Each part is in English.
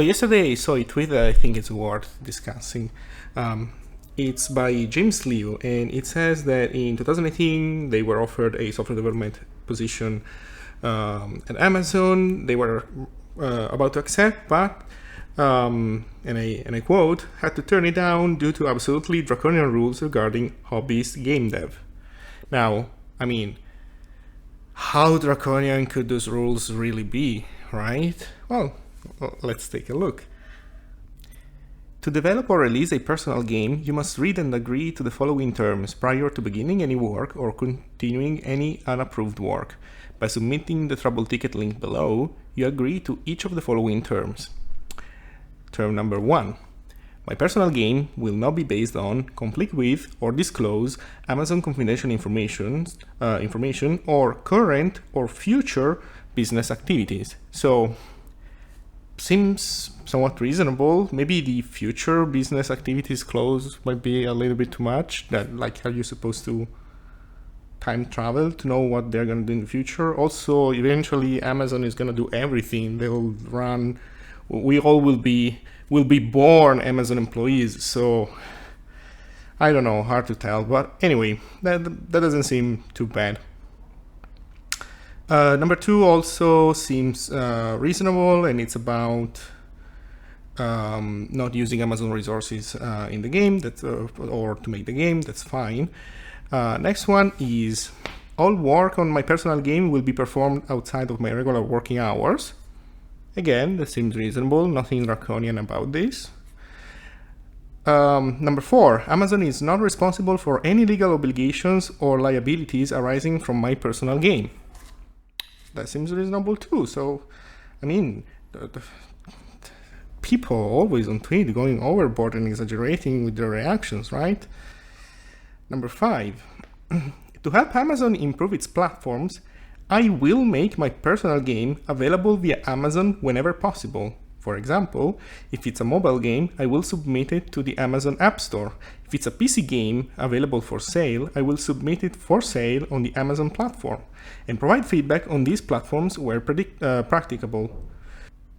yesterday I saw a tweet that I think it's worth discussing. It's by James Liu, and it says that in 2018 they were offered a software development position at Amazon. They were about to accept, but and I quote, had to turn it down due to absolutely draconian rules regarding hobbyist game dev. Now, I mean, how draconian could those rules really be, right? Well, let's take a look. To develop or release a personal game, you must read and agree to the following terms prior to beginning any work or continuing any unapproved work. By submitting the trouble ticket link below, you agree to each of the following terms. Term number 1. My personal game will not be based on, complete with, or disclose Amazon confidential information or current or future business activities. So, seems somewhat reasonable. Maybe the future business activities clause might be a little bit too much. That, like, are you supposed to time travel to know what they're going to do in the future? Also, eventually Amazon is going to do everything. They'll run. We all will be born Amazon employees. So I don't know, hard to tell. But anyway, that doesn't seem too bad. Number 2 also seems reasonable, and it's about not using Amazon resources in the game, or to make the game. That's fine. Next one is all work on my personal game will be performed outside of my regular working hours. Again, that seems reasonable. Nothing draconian about this. Number 4, Amazon is not responsible for any legal obligations or liabilities arising from my personal game. That seems reasonable too. So, I mean, the people always on Twitter going overboard and exaggerating with their reactions, right? Number 5, to help Amazon improve its platforms, I will make my personal game available via Amazon whenever possible. For example, if it's a mobile game, I will submit it to the Amazon App Store. If it's a PC game available for sale, I will submit it for sale on the Amazon platform and provide feedback on these platforms where practicable.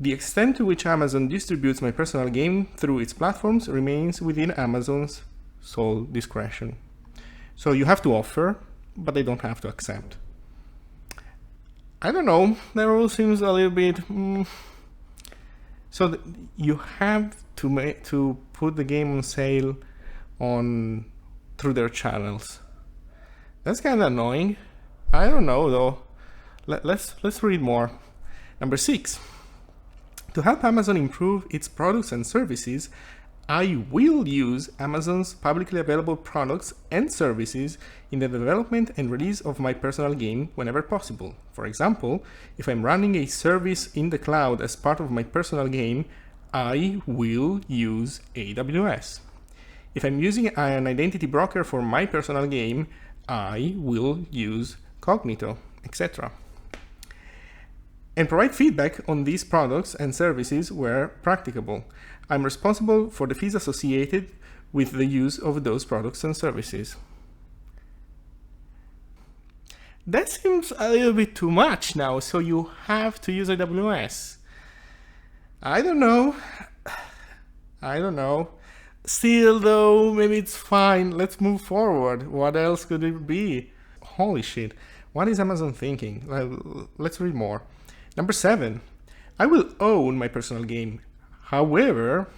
The extent to which Amazon distributes my personal game through its platforms remains within Amazon's sole discretion. So you have to offer, but they don't have to accept. I don't know, that rule seems a little bit... So you have to put the game on sale through their channels. That's kind of annoying. I don't know though. Let's read more. Number 6. To help Amazon improve its products and services, I will use Amazon's publicly available products and services in the development and release of my personal game whenever possible. For example, if I'm running a service in the cloud as part of my personal game, I will use AWS. If I'm using an identity broker for my personal game, I will use Cognito, etc. And provide feedback on these products and services where practicable. I'm responsible for the fees associated with the use of those products and services. That seems a little bit too much now, so you have to use AWS. I don't know. Still though, maybe it's fine. Let's move forward. What else could it be? Holy shit. What is Amazon thinking? Let's read more. Number 7. I will own my personal game. However,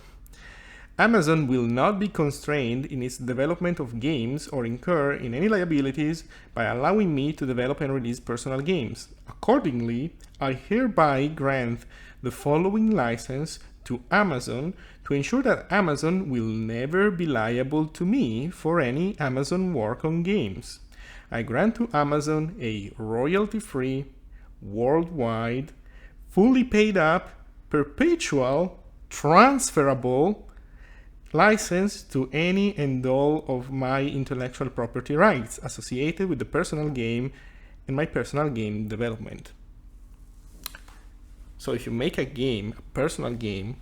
Amazon will not be constrained in its development of games or incur in any liabilities by allowing me to develop and release personal games. Accordingly, I hereby grant the following license to Amazon to ensure that Amazon will never be liable to me for any Amazon work on games. I grant to Amazon a royalty-free, worldwide, fully paid up, perpetual, transferable license to any and all of my intellectual property rights associated with the personal game and my personal game development. So if you make a personal game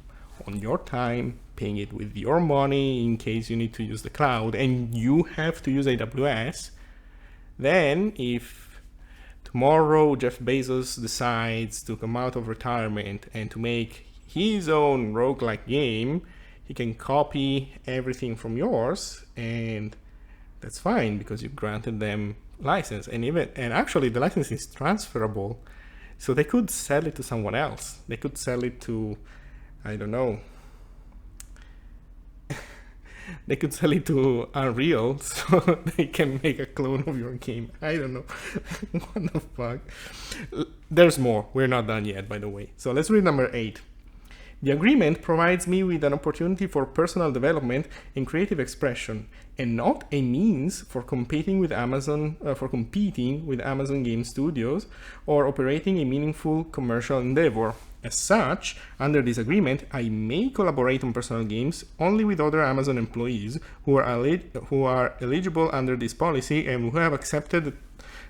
on your time, paying it with your money in case you need to use the cloud, and you have to use AWS, then if tomorrow Jeff Bezos decides to come out of retirement and to make his own roguelike game, he can copy everything from yours, and that's fine because you granted them license. And actually the license is transferable, so they could sell it to someone else. They could sell it to, I don't know, they could sell it to Unreal, so they can make a clone of your game. I don't know. What the fuck? There's more. We're not done yet, by the way. So let's read number 8. The agreement provides me with an opportunity for personal development and creative expression, and not a means for competing with Amazon Game Studios or operating a meaningful commercial endeavor. As such, under this agreement, I may collaborate on personal games only with other Amazon employees who are eligible under this policy and who have accepted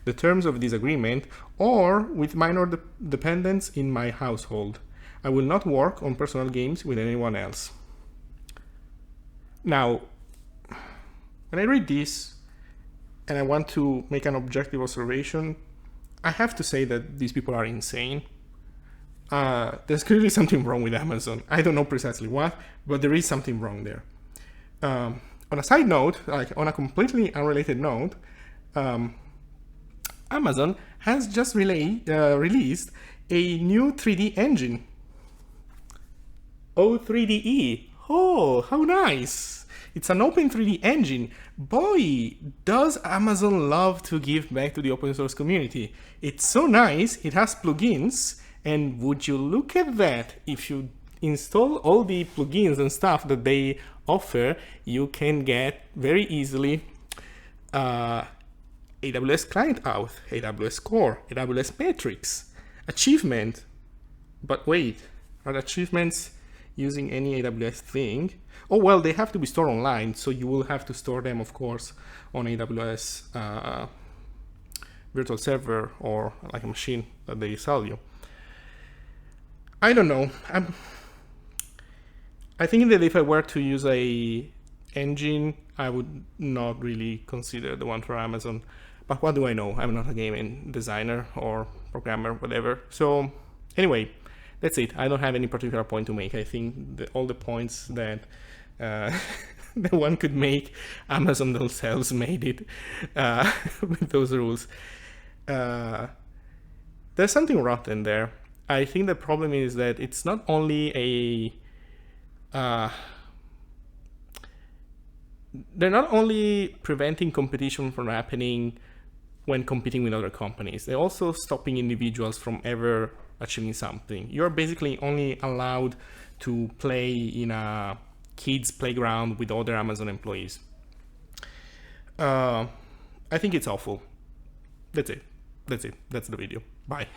the terms of this agreement, or with minor dependents in my household. I will not work on personal games with anyone else. Now, when I read this and I want to make an objective observation, I have to say that these people are insane. There's clearly something wrong with Amazon. I don't know precisely what, but there is something wrong there. On a side note, like on a completely unrelated note, Amazon has just released a new 3D engine. O3DE. Oh, how nice. It's an open 3D engine. Boy, does Amazon love to give back to the open source community. It's so nice. It has plugins. And would you look at that? If you install all the plugins and stuff that they offer, you can get very easily AWS Client Auth, AWS Core, AWS Metrics, Achievement. But wait, are achievements using any AWS thing? Oh, well, they have to be stored online, so you will have to store them, of course, on AWS virtual server or like a machine that they sell you. I don't know. I think that if I were to use a engine, I would not really consider the one for Amazon. But what do I know? I'm not a game designer or programmer, whatever. So anyway, that's it. I don't have any particular point to make. I think that all the points that that one could make, Amazon themselves made it with those rules. There's something rotten there. I think the problem is that it's not only they're not only preventing competition from happening when competing with other companies, they're also stopping individuals from ever achieving something. You're basically only allowed to play in a kids' playground with other Amazon employees. I think it's awful. That's it. That's the video. Bye.